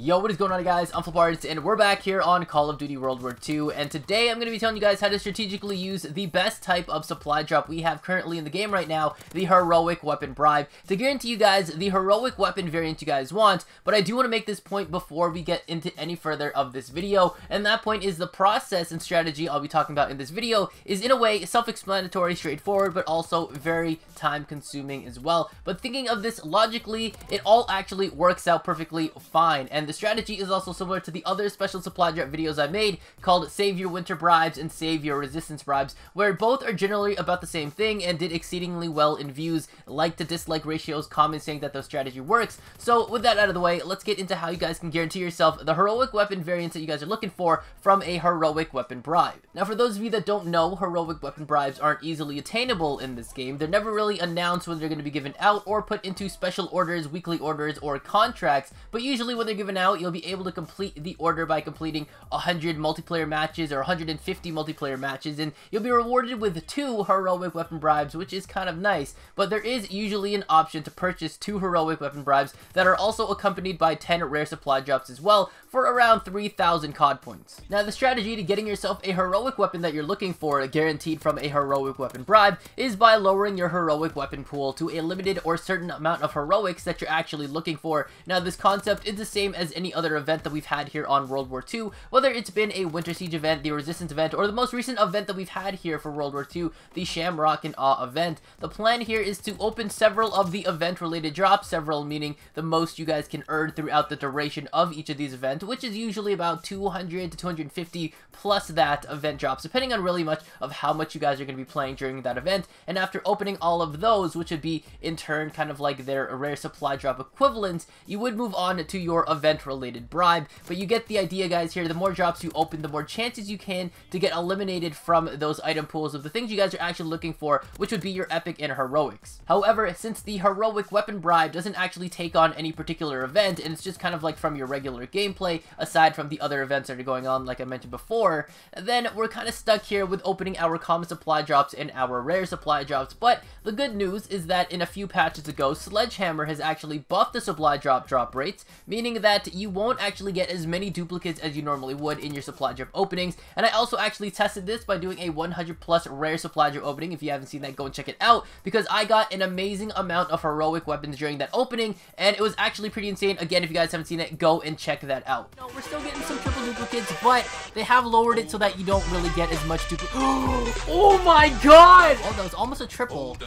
Yo, what is going on, guys? I'm FlipArtz, and we're back here on Call of Duty World War II, and today I'm going to be telling you guys how to strategically use the best type of supply drop we have currently in the game right now, the Heroic Weapon Bribe, to guarantee you guys the heroic weapon variant you guys want. But I do want to make this point before we get into any further of this video, and that point is the process and strategy I'll be talking about in this video is in a way self-explanatory, straightforward, but also very time-consuming as well. But thinking of this logically, it all actually works out perfectly fine, and the strategy is also similar to the other special supply drop videos I made called Save Your Winter Bribes and Save Your Resistance Bribes, where both are generally about the same thing and did exceedingly well in views, like to dislike ratios, comments saying that the strategy works. So with that out of the way, let's get into how you guys can guarantee yourself the heroic weapon variants that you guys are looking for from a heroic weapon bribe. Now, for those of you that don't know, heroic weapon bribes aren't easily attainable in this game. They're never really announced when they're going to be given out or put into special orders, weekly orders, or contracts, but usually when they're given out, you'll be able to complete the order by completing 100 multiplayer matches or 150 multiplayer matches, and you'll be rewarded with 2 heroic weapon bribes, which is kind of nice. But there is usually an option to purchase 2 heroic weapon bribes that are also accompanied by 10 rare supply drops as well, for around 3,000 COD points. Now, the strategy to getting yourself a heroic weapon that you're looking for, guaranteed from a heroic weapon bribe, is by lowering your heroic weapon pool to a limited or certain amount of heroics that you're actually looking for. Now, this concept is the same as any other event that we've had here on World War II, whether it's been a Winter Siege event, the Resistance event, or the most recent event that we've had here for World War II, the Shamrock and Awe event. The plan here is to open several of the event-related drops, several meaning the most you guys can earn throughout the duration of each of these events, which is usually about 200 to 250 plus that event drops, depending on really much of how much you guys are going to be playing during that event. And after opening all of those, which would be in turn kind of like their rare supply drop equivalents, you would move on to your event-related bribe. But you get the idea, guys, here. The more drops you open, the more chances you can to get eliminated from those item pools of the things you guys are actually looking for, which would be your epic and heroics. However, since the heroic weapon bribe doesn't actually take on any particular event, and it's just kind of like from your regular gameplay, aside from the other events that are going on, like I mentioned before, then we're kind of stuck here with opening our common supply drops and our rare supply drops. But the good news is that in a few patches ago, Sledgehammer has actually buffed the supply drop rates, meaning that you won't actually get as many duplicates as you normally would in your supply drop openings. And I also actually tested this by doing a 100 plus rare supply drop opening. If you haven't seen that, go and check it out, because I got an amazing amount of heroic weapons during that opening, and it was actually pretty insane. Again, if you guys haven't seen it, go and check that out. No, we're still getting some triple duplicates, but they have lowered it so that you don't really get as much duplicate. Oh my god! Oh, that was almost a triple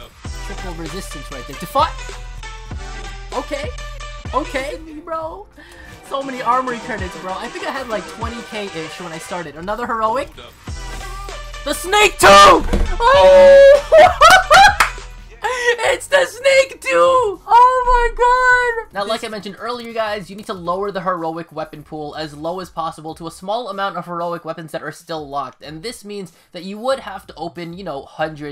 resistance right there. Okay, bro. So many armory credits, bro. I think I had like 20k-ish when I started. Another heroic. The snake too! Oh! It's the snake too! Oh my god! Now, like I mentioned earlier, guys, you need to lower the heroic weapon pool as low as possible to a small amount of heroic weapons that are still locked. And this means that you would have to open, you know,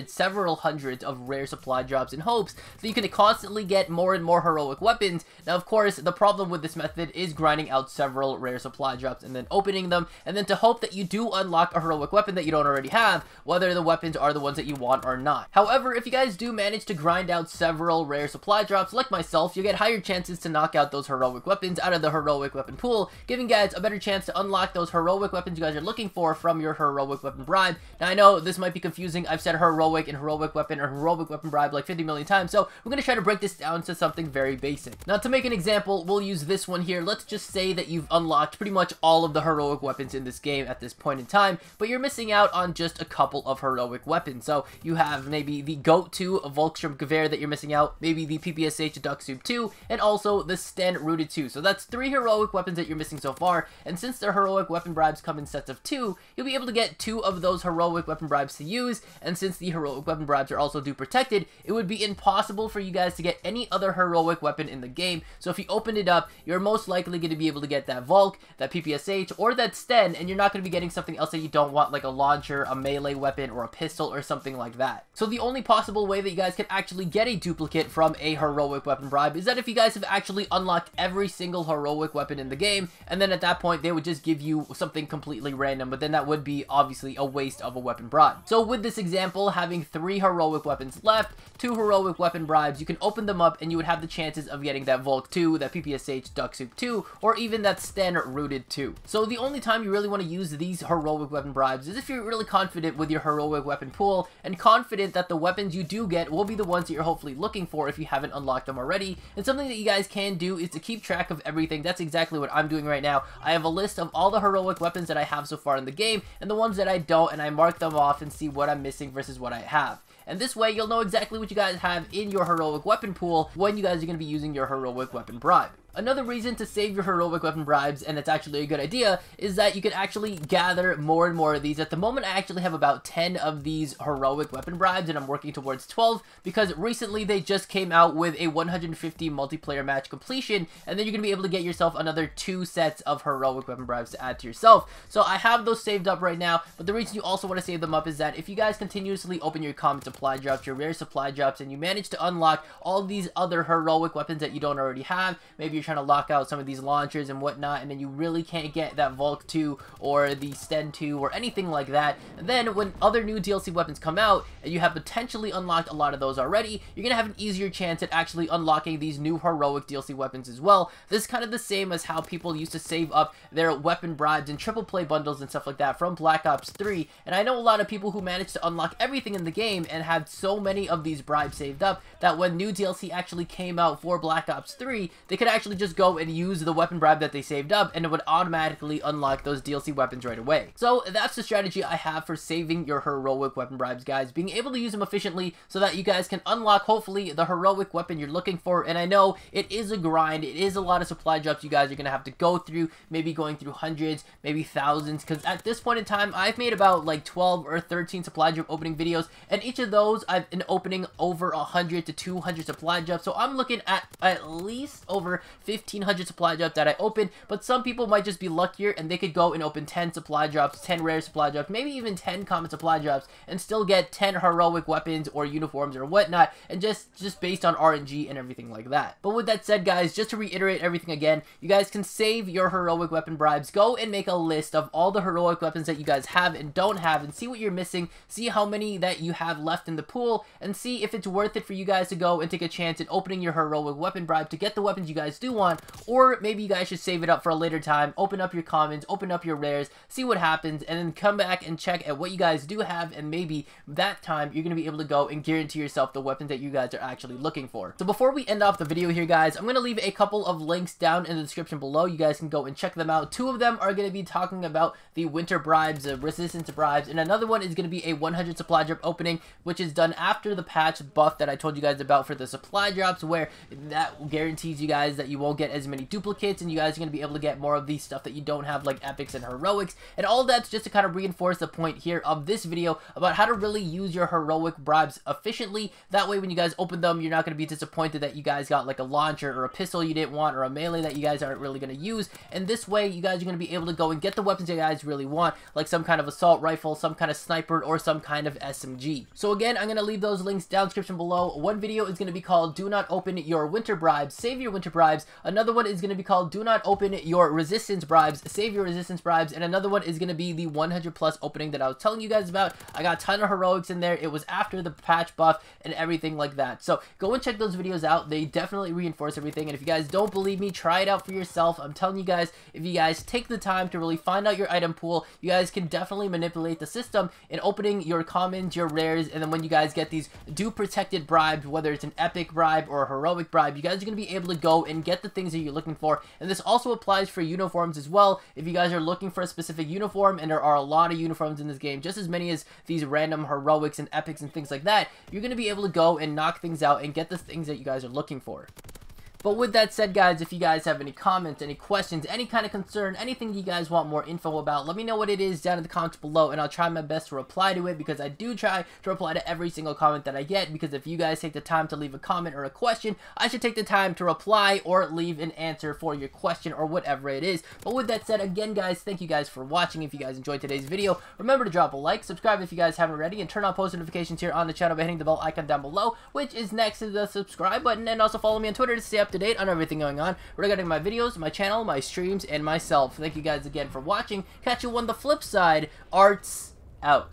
several hundreds of rare supply drops in hopes that you can constantly get more and more heroic weapons. Now, of course, the problem with this method is grinding out several rare supply drops and then opening them, and then to hope that you do unlock a heroic weapon that you don't already have, whether the weapons are the ones that you want or not. However, if you guys do manage to grind out several rare supply drops, like myself, you get higher chances to knock out those heroic weapons out of the heroic weapon pool, giving guys a better chance to unlock those heroic weapons you guys are looking for from your heroic weapon bribe. Now, I know this might be confusing. I've said heroic and heroic weapon or heroic weapon bribe like 50 million times, so we're going to try to break this down to something very basic. Now, to make an example, we'll use this one here. Let's just say that you've unlocked pretty much all of the heroic weapons in this game at this point in time, but you're missing out on just a couple of heroic weapons. So you have maybe the Goat 2 Volkstrom Gewehr that you're missing out, maybe the PPSH Duck Soup 2, and also the Sten Rooted 2. So that's 3 heroic weapons that you're missing so far, and since their heroic weapon bribes come in sets of 2, you'll be able to get 2 of those heroic weapon bribes to use, and since the heroic weapon bribes are also do protected, it would be impossible for you guys to get any other heroic weapon in the game. So if you open it up, you're most likely going to be able to get that Volk, that PPSH, or that Sten, and you're not going to be getting something else that you don't want, like a launcher, a melee weapon, or a pistol, or something like that. So the only possible way that you guys can actually actually get a duplicate from a heroic weapon bribe is that if you guys have actually unlocked every single heroic weapon in the game, and then at that point they would just give you something completely random, but then that would be obviously a waste of a weapon bribe. So with this example, having 3 heroic weapons left, 2 heroic weapon bribes, you can open them up and you would have the chances of getting that Volk 2, that PPSH Duck Soup 2, or even that Standard Rooted 2. So the only time you really want to use these heroic weapon bribes is if you're really confident with your heroic weapon pool and confident that the weapons you do get will be the ones that you're hopefully looking for if you haven't unlocked them already. And something that you guys can do is to keep track of everything. That's exactly what I'm doing right now. I have a list of all the heroic weapons that I have so far in the game and the ones that I don't, and I mark them off and see what I'm missing versus what I have. And this way, you'll know exactly what you guys have in your heroic weapon pool when you guys are going to be using your heroic weapon bribe. Another reason to save your heroic weapon bribes, and it's actually a good idea, is that you can actually gather more and more of these. At the moment, I actually have about 10 of these heroic weapon bribes, and I'm working towards 12, because recently they just came out with a 150 multiplayer match completion, and then you're going to be able to get yourself another 2 sets of heroic weapon bribes to add to yourself. So I have those saved up right now, but the reason you also want to save them up is that if you guys continuously open your common supply drops, your rare supply drops, and you manage to unlock all these other heroic weapons that you don't already have, maybe you're trying to lock out some of these launchers and whatnot, and then you really can't get that Volk 2 or the Sten 2 or anything like that, and then when other new DLC weapons come out and you have potentially unlocked a lot of those already, you're gonna have an easier chance at actually unlocking these new heroic DLC weapons as well. This is kind of the same as how people used to save up their weapon bribes and triple play bundles and stuff like that from Black Ops 3, and I know a lot of people who managed to unlock everything in the game and had so many of these bribes saved up that when new DLC actually came out for Black Ops 3, they could actually just go and use the weapon bribe that they saved up, and it would automatically unlock those DLC weapons right away. So that's the strategy I have for saving your heroic weapon bribes, guys. Being able to use them efficiently so that you guys can unlock, hopefully, the heroic weapon you're looking for. And I know it is a grind. It is a lot of supply drops you guys are going to have to go through, maybe going through hundreds, maybe thousands, because at this point in time, I've made about like 12 or 13 supply drop opening videos, and each of those I've been opening over 100 to 200 supply drops. So I'm looking at least over 1,500 supply drops that I open, but some people might just be luckier and they could go and open 10 supply drops, 10 rare supply drops, maybe even 10 common supply drops, and still get 10 heroic weapons or uniforms or whatnot, and just based on RNG and everything like that. But with that said, guys, just to reiterate everything again, you guys can save your heroic weapon bribes. Go and make a list of all the heroic weapons that you guys have and don't have, and see what you're missing, see how many that you have left in the pool, and see if it's worth it for you guys to go and take a chance at opening your heroic weapon bribe to get the weapons you guys do want, or maybe you guys should save it up for a later time, open up your commons, open up your rares, see what happens, and then come back and check at what you guys do have, and maybe that time you're going to be able to go and guarantee yourself the weapons that you guys are actually looking for. So before we end off the video here, guys, I'm going to leave a couple of links down in the description below. You guys can go and check them out. 2 of them are going to be talking about the winter bribes, the resistance bribes, and another one is going to be a 100 supply drop opening, which is done after the patch buff that I told you guys about for the supply drops, where that guarantees you guys that you won't get as many duplicates, and you guys are going to be able to get more of the stuff that you don't have, like epics and heroics, and all that's just to kind of reinforce the point here of this video about how to really use your heroic bribes efficiently. That way when you guys open them, you're not going to be disappointed that you guys got like a launcher or a pistol you didn't want, or a melee that you guys aren't really going to use, and this way you guys are going to be able to go and get the weapons you guys really want, like some kind of assault rifle, some kind of sniper, or some kind of SMG. So again, I'm going to leave those links down in the description below. One video is going to be called Do Not Open Your Winter Bribes, Save Your Winter Bribes. Another one is going to be called Do Not Open Your Resistance Bribes, Save Your Resistance Bribes, and another one is going to be the 100 plus opening that I was telling you guys about. I got a ton of heroics in there. It was after the patch buff and everything like that. So go and check those videos out. They definitely reinforce everything, and if you guys don't believe me, try it out for yourself. I'm telling you guys, if you guys take the time to really find out your item pool, you guys can definitely manipulate the system in opening your commons, your rares, and then when you guys get these protected bribes, whether it's an epic bribe or a heroic bribe, you guys are going to be able to go and get the things that you're looking for. And this also applies for uniforms as well. If you guys are looking for a specific uniform, and there are a lot of uniforms in this game, just as many as these random heroics and epics and things like that, you're going to be able to go and knock things out and get the things that you guys are looking for. But with that said, guys, if you guys have any comments, any questions, any kind of concern, anything you guys want more info about, let me know what it is down in the comments below, and I'll try my best to reply to it, because I do try to reply to every single comment that I get, because if you guys take the time to leave a comment or a question, I should take the time to reply or leave an answer for your question or whatever it is. But with that said, again, guys, thank you guys for watching. If you guys enjoyed today's video, remember to drop a like, subscribe if you guys haven't already, and turn on post notifications here on the channel by hitting the bell icon down below, which is next to the subscribe button, and also follow me on Twitter to stay up to date on everything going on regarding my videos, my channel, my streams, and myself. Thank you guys again for watching. Catch you on the flip side. Arts out.